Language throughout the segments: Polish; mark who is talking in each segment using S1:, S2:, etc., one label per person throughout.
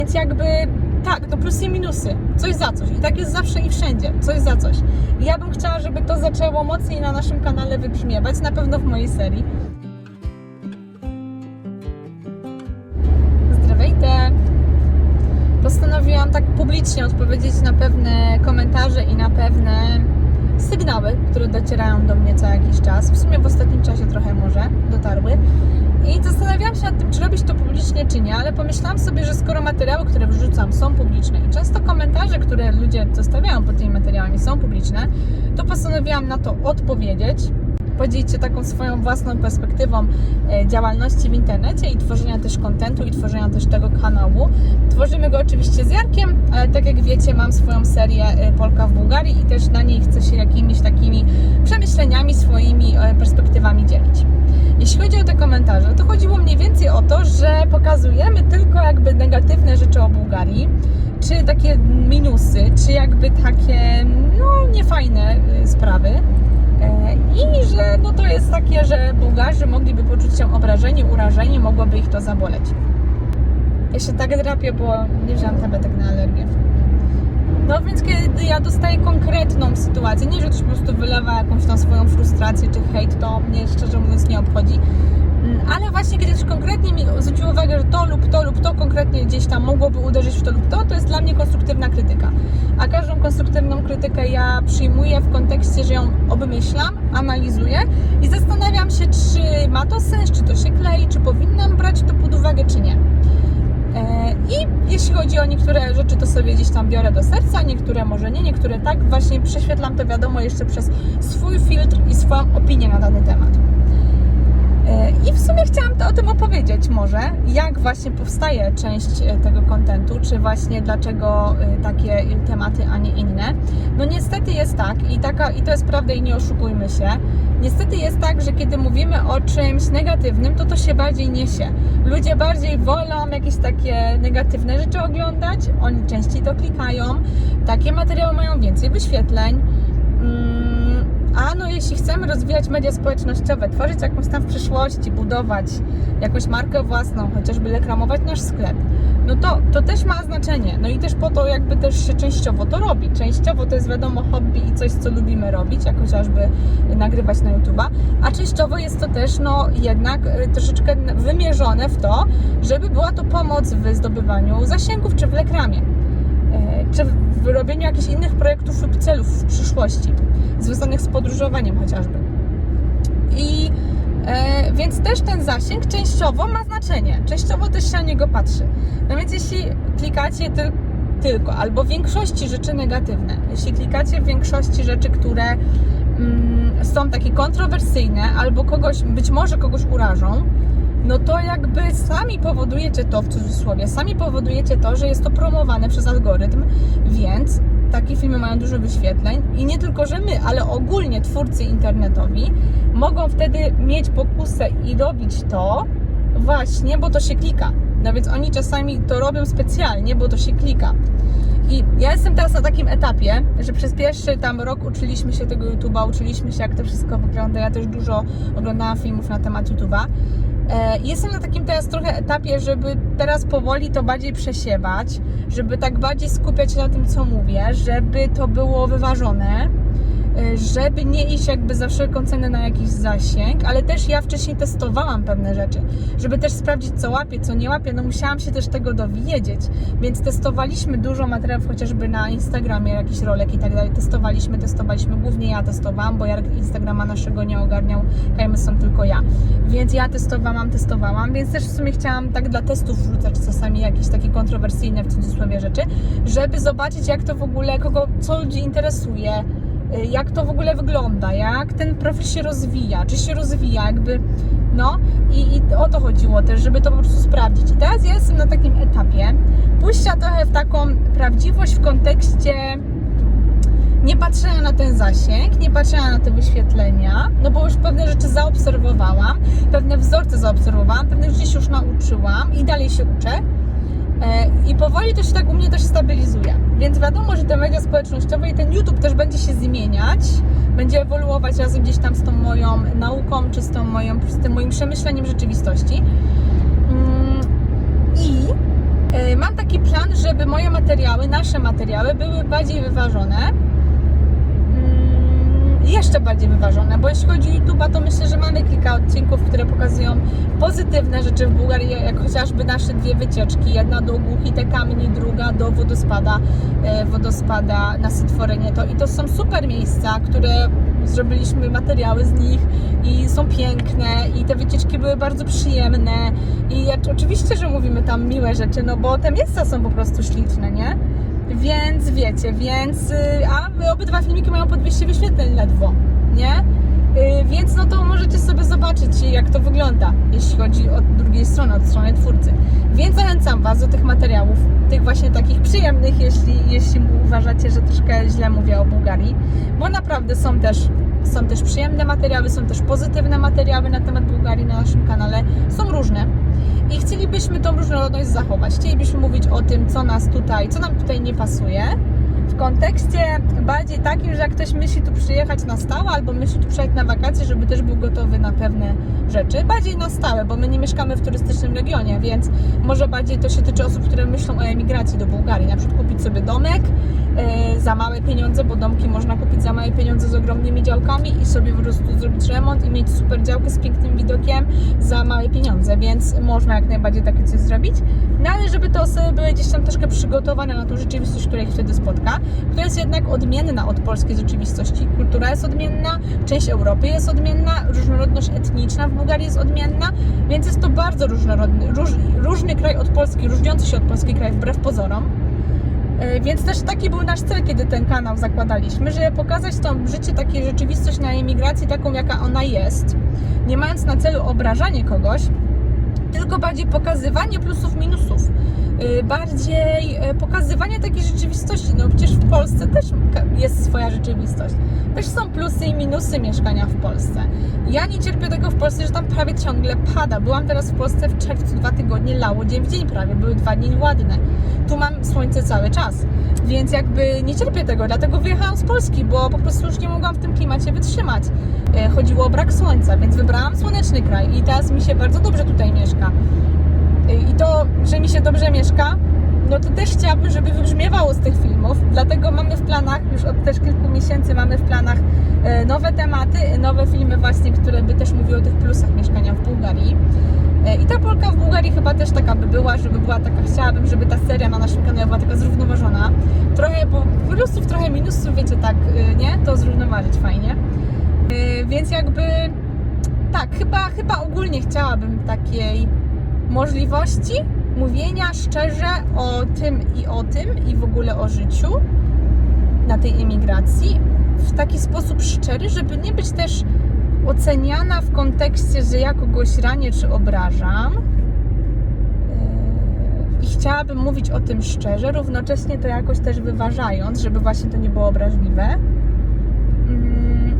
S1: Więc jakby tak, to plusy i minusy, coś za coś. I tak jest zawsze i wszędzie, coś za coś. I ja bym chciała, żeby to zaczęło mocniej na naszym kanale wybrzmiewać, na pewno w mojej serii. Zdrowejte! Postanowiłam tak publicznie odpowiedzieć na pewne komentarze i na pewne sygnały, które docierają do mnie co jakiś czas. W sumie w ostatnim czasie trochę może dotarły. I zastanawiałam się nad tym, czy robić to publicznie, czy nie, ale pomyślałam sobie, że skoro materiały, które wrzucam, są publiczne i często komentarze, które ludzie zostawiają pod tymi materiałami, są publiczne, to postanowiłam na to odpowiedzieć, podzielić się taką swoją własną perspektywą działalności w internecie i tworzenia też kontentu i tworzenia też tego kanału. Tworzymy go oczywiście z Jarkiem, ale tak jak wiecie, mam swoją serię Polka w Bułgarii i też na niej chcę się jakimiś takimi przemyśleniami, swoimi perspektywami dzielić. Jeśli chodzi o te komentarze, to chodziło mniej więcej o to, że pokazujemy tylko jakby negatywne rzeczy o Bułgarii, czy takie minusy, czy jakby takie niefajne sprawy. I że to jest takie, że Bułgarzy mogliby poczuć się obrażeni, urażeni, mogłoby ich to zaboleć. Ja się tak drapię, bo nie wziąłam tabletek na alergię. No więc kiedy ja dostaję konkretną sytuację, nie że ktoś po prostu wylewa jakąś tam swoją frustrację czy hejt, to mnie szczerze mówiąc nie obchodzi, ale właśnie kiedy ktoś konkretnie mi zwrócił uwagę, że to lub to konkretnie gdzieś tam mogłoby uderzyć w to lub to jest dla mnie konstruktywna krytyka. A każdą konstruktywną krytykę ja przyjmuję w kontekście, że ją obmyślam, analizuję i zastanawiam się, czy ma to sens, czy to się klei, czy powinnam brać to pod uwagę, czy nie. I jeśli chodzi o niektóre rzeczy, to sobie gdzieś tam biorę do serca, niektóre może nie, niektóre tak. Właśnie prześwietlam to wiadomo jeszcze przez swój filtr i swoją opinię na dany temat. I w sumie chciałam o tym opowiedzieć może, jak właśnie powstaje część tego kontentu, czy właśnie dlaczego takie tematy, a nie inne. No niestety jest tak i to jest prawda i nie oszukujmy się. Niestety jest tak, że kiedy mówimy o czymś negatywnym, to się bardziej niesie. Ludzie bardziej wolą jakieś takie negatywne rzeczy oglądać, oni częściej to klikają, takie materiały mają więcej wyświetleń. A jeśli chcemy rozwijać media społecznościowe, tworzyć jakąś tam w przyszłości, budować jakąś markę własną, chociażby reklamować nasz sklep, to też ma znaczenie. No i też po to jakby też się częściowo to robi. Częściowo to jest wiadomo hobby i coś, co lubimy robić, jak chociażby nagrywać na YouTube'a, a częściowo jest to też jednak troszeczkę wymierzone w to, żeby była to pomoc w zdobywaniu zasięgów czy w reklamie, czy w robieniu jakichś innych projektów lub celów w przyszłości, związanych z podróżowaniem chociażby. I więc też ten zasięg częściowo ma znaczenie, częściowo też się na niego patrzy. No więc jeśli klikacie tylko albo w większości rzeczy negatywne, jeśli klikacie w większości rzeczy, które są takie kontrowersyjne albo być może kogoś urażą, no to jakby sami powodujecie to, w cudzysłowie, sami powodujecie to, że jest to promowane przez algorytm, więc takie filmy mają dużo wyświetleń i nie tylko, że my, ale ogólnie twórcy internetowi mogą wtedy mieć pokusę i robić to właśnie, bo to się klika. No więc oni czasami to robią specjalnie, bo to się klika. I ja jestem teraz na takim etapie, że przez pierwszy tam rok uczyliśmy się tego YouTube'a, uczyliśmy się jak to wszystko wygląda. Ja też dużo oglądałam filmów na temat YouTube'a. Jestem na takim teraz trochę etapie, żeby teraz powoli to bardziej przesiewać, żeby tak bardziej skupiać się na tym, co mówię, żeby to było wyważone, żeby nie iść jakby za wszelką cenę na jakiś zasięg, ale też ja wcześniej testowałam pewne rzeczy, żeby też sprawdzić, co łapie, co nie łapie, musiałam się też tego dowiedzieć, więc testowaliśmy dużo materiałów, chociażby na Instagramie, jakiś rolek i tak dalej, testowaliśmy, głównie ja testowałam, bo Jarek Instagrama naszego nie ogarniał, są tylko ja, więc ja testowałam, więc też w sumie chciałam tak dla testów wrzucać czasami jakieś takie kontrowersyjne w cudzysłowie rzeczy, żeby zobaczyć, jak to w ogóle, co ludzi interesuje, jak to w ogóle wygląda, jak ten profil się rozwija, czy się rozwija jakby, i o to chodziło też, żeby to po prostu sprawdzić. I teraz ja jestem na takim etapie pójścia trochę w taką prawdziwość w kontekście nie patrzenia na ten zasięg, nie patrzenia na te wyświetlenia, bo już pewne rzeczy zaobserwowałam, pewne wzorce zaobserwowałam, pewne rzeczy się już nauczyłam i dalej się uczę. I powoli to się tak u mnie też stabilizuje. Więc wiadomo, że te media społecznościowe i ten YouTube też będzie się zmieniać, będzie ewoluować razem gdzieś tam z tą moją nauką, czy z tym moim przemyśleniem rzeczywistości. I Mam taki plan, żeby moje materiały, nasze materiały były bardziej wyważone. Jeszcze bardziej wyważone, bo jeśli chodzi o YouTube'a, to myślę, że mamy kilka odcinków, które pokazują pozytywne rzeczy w Bułgarii, jak chociażby nasze 2 wycieczki, jedna do Głuchite Kamni, druga do wodospada na Sytworynie. I to są super miejsca, które zrobiliśmy materiały z nich i są piękne i te wycieczki były bardzo przyjemne i oczywiście, że mówimy tam miłe rzeczy, no bo te miejsca są po prostu śliczne, nie? Więc wiecie, a obydwa filmiki mają po 200 wyświetleń ledwo, nie? Więc no to możecie sobie zobaczyć, jak to wygląda, jeśli chodzi od drugiej strony, od strony twórcy. Więc zachęcam Was do tych materiałów, tych właśnie takich przyjemnych, jeśli uważacie, że troszkę źle mówię o Bułgarii, bo naprawdę są też przyjemne materiały, są też pozytywne materiały na temat Bułgarii na naszym kanale, są różne. I chcielibyśmy tą różnorodność zachować. Chcielibyśmy mówić o tym, co nam tutaj nie pasuje. W kontekście bardziej takim, że jak ktoś myśli tu przyjechać na stałe albo myśli tu przyjechać na wakacje, żeby też był gotowy na pewne rzeczy. Bardziej na stałe, bo my nie mieszkamy w turystycznym regionie, więc może bardziej to się tyczy osób, które myślą o emigracji do Bułgarii. Na przykład kupić sobie domek za małe pieniądze, bo domki można kupić za małe pieniądze z ogromnymi działkami i sobie po prostu zrobić remont i mieć super działkę z pięknym widokiem za małe pieniądze, więc można jak najbardziej takie coś zrobić. No ale żeby te osoby były gdzieś tam troszkę przygotowane na tą rzeczywistość, która ich wtedy spotka, która jest jednak odmienna od polskiej rzeczywistości. Kultura jest odmienna, część Europy jest odmienna, różnorodność etniczna w Bułgarii jest odmienna, więc jest to bardzo różny kraj od Polski, różniący się od polski kraj wbrew pozorom. Więc też taki był nasz cel, kiedy ten kanał zakładaliśmy, żeby pokazać tą życie, takiej rzeczywistość na emigracji taką, jaka ona jest, nie mając na celu obrażanie kogoś, tylko bardziej pokazywanie plusów, minusów. Bardziej pokazywanie takiej rzeczywistości. No przecież w Polsce też jest swoja rzeczywistość. Też są plusy i minusy mieszkania w Polsce. Ja nie cierpię tego w Polsce, że tam prawie ciągle pada. Byłam teraz w Polsce w czerwcu, 2 tygodnie lało dzień w dzień prawie. Były 2 dni ładne. Tu mam słońce cały czas. Więc jakby nie cierpię tego, dlatego wyjechałam z Polski, bo po prostu już nie mogłam w tym klimacie wytrzymać. Chodziło o brak słońca, więc wybrałam słoneczny kraj i teraz mi się bardzo dobrze tutaj mieszka. I to, że mi się dobrze mieszka, no to też chciałabym, żeby wybrzmiewało z tych filmów, dlatego mamy w planach, już od też kilku miesięcy mamy w planach nowe tematy, nowe filmy właśnie, które by też mówiły o tych plusach mieszkania w Bułgarii. I ta Polka w Bułgarii chyba też taka by była, żeby była taka, chciałabym, żeby ta seria na naszym kanale była taka zrównoważona. Trochę plusów, trochę minusów, wiecie, tak, nie? To zrównoważyć fajnie. Więc jakby, tak, chyba ogólnie chciałabym takiej możliwości mówienia szczerze o tym i w ogóle o życiu na tej emigracji w taki sposób szczery, żeby nie być też oceniana w kontekście, że ja kogoś ranię czy obrażam. I chciałabym mówić o tym szczerze, równocześnie to jakoś też wyważając, żeby właśnie to nie było obraźliwe.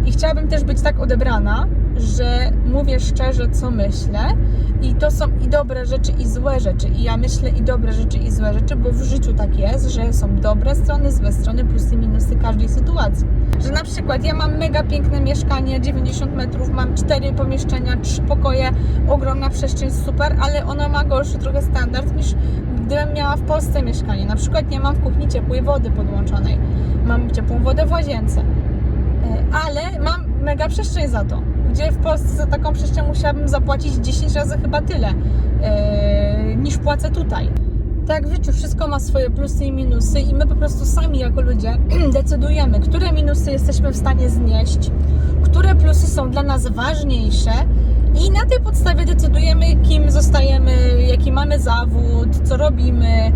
S1: I chciałabym też być tak odebrana, że mówię szczerze, co myślę i to są i dobre rzeczy, i złe rzeczy. I ja myślę i dobre rzeczy, i złe rzeczy, bo w życiu tak jest, że są dobre strony, złe strony, plusy, minusy każdej sytuacji. Że na przykład ja mam mega piękne mieszkanie, 90 metrów, mam 4 pomieszczenia, 3 pokoje, ogromna przestrzeń, super, ale ona ma gorszy trochę standard niż gdybym miała w Polsce mieszkanie. Na przykład nie mam w kuchni ciepłej wody podłączonej, mam ciepłą wodę w łazience, ale mam mega przestrzeń za to, gdzie w Polsce za taką przestrzeń musiałabym zapłacić 10 razy chyba tyle niż płacę tutaj. Tak, w życiu wszystko ma swoje plusy i minusy i my po prostu sami jako ludzie decydujemy, które minusy jesteśmy w stanie znieść, które plusy są dla nas ważniejsze i na tej podstawie decydujemy, kim zostajemy, jaki mamy zawód, co robimy,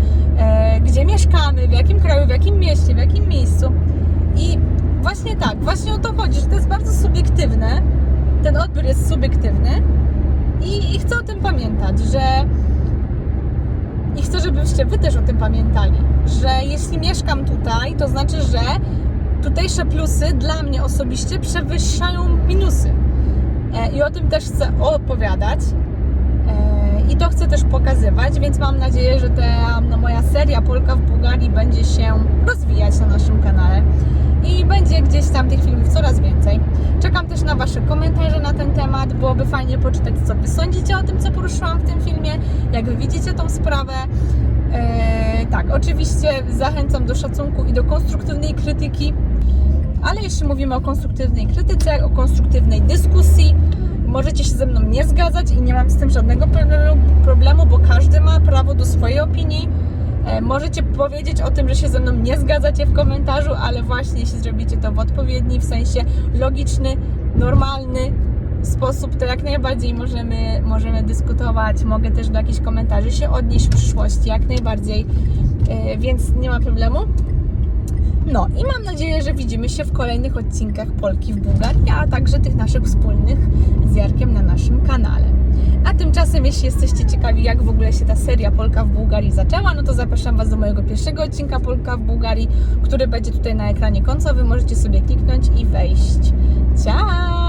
S1: gdzie mieszkamy, w jakim kraju, w jakim mieście, w jakim miejscu. I właśnie tak, właśnie o to chodzi, że to jest bardzo subiektywne, ten odbiór jest subiektywny i chcę o tym pamiętać, i chcę, żebyście wy też o tym pamiętali, że jeśli mieszkam tutaj, to znaczy, że tutejsze plusy dla mnie osobiście przewyższają minusy. I o tym też chcę opowiadać i to chcę też pokazywać, więc mam nadzieję, że ta moja seria Polka w Bułgarii będzie się rozwijać na naszym kanale i będzie gdzieś tam tych filmów coraz więcej. Czekam też na wasze komentarze na ten temat, byłoby fajnie poczytać, co wy sądzicie o tym, co poruszyłam w tym filmie, jak wy widzicie tą sprawę. Tak, oczywiście zachęcam do szacunku i do konstruktywnej krytyki, ale jeśli mówimy o konstruktywnej krytyce, o konstruktywnej dyskusji, możecie się ze mną nie zgadzać i nie mam z tym żadnego problemu, bo każdy ma prawo do swojej opinii. Możecie powiedzieć o tym, że się ze mną nie zgadzacie w komentarzu, ale właśnie jeśli zrobicie to w odpowiedni, w sensie logiczny, normalny sposób, to jak najbardziej możemy dyskutować. Mogę też do jakichś komentarzy się odnieść w przyszłości, jak najbardziej, więc nie ma problemu. No i mam nadzieję, że widzimy się w kolejnych odcinkach Polki w Bułgarii, a także tych naszych wspólnych z Jarkiem na naszym kanale. A tymczasem, jeśli jesteście ciekawi, jak w ogóle się ta seria Polka w Bułgarii zaczęła, no to zapraszam Was do mojego pierwszego odcinka Polka w Bułgarii, który będzie tutaj na ekranie końcowym. Możecie sobie kliknąć i wejść. Ciao!